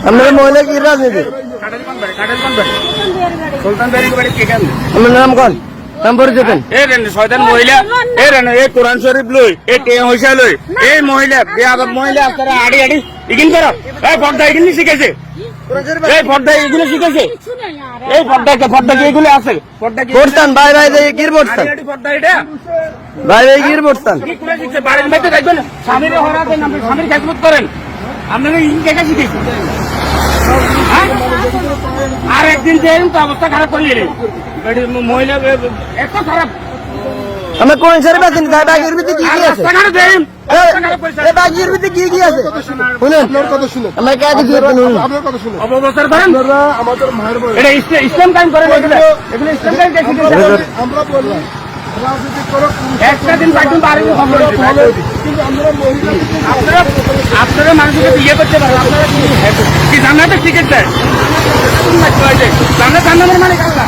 আপনার মহিলা কি রাজনীতি আপনার নাম কন নাম পরিচয় শয়তান মহিলা এই কোরআন শরীফ লই এই টে হইসা লই এই মহিলা মহিলা আপনারা আড়ি আড়ি ইগিন করো এই পর্দা এগুলি শিখেছে এই পর্দা এগুলো শিখেছে এই পর্দা কি এগুলো আছে পর্দা কি পড়তাম ভাই ভাই গির পড়তাম পর্দা এটা ভাই ভাই গির পড়তাম কি করে শিখছে বাড়ির মধ্যে দেখবেন স্বামীর হরাতেন আপনি স্বামীর খেদমত করেন আপনারা ইন জায়গা শিখেছেন আর একদিন দেন তো অবস্থা খারাপ করিয়ে মহিলা এত খারাপ আমরা কোন শরীফ আছেন বাগের ভিতরে কি কি আছে এই বাগের ভিতরে কি কি আছে শুনুন আপনার কথা শুনুন আমরা কে দিছি আপনার কথা শুনুন অবসর করেন আপনারা আমাদের মায়ের বয়স এটা ইসলাম কায়েম করেন এগুলো ইসলাম কায়েম দেখি আমরা বললাম রাজনীতি করো একটা দিন পাইছেন বাড়ি খবর কিন্তু আমরা মহিলা আপনারা মানুষকে বিয়ে করতে পারেন আপনারা কি জান্নাতে টিকিট দেয় জান্নাত জান্নাতের মানে কাল্লা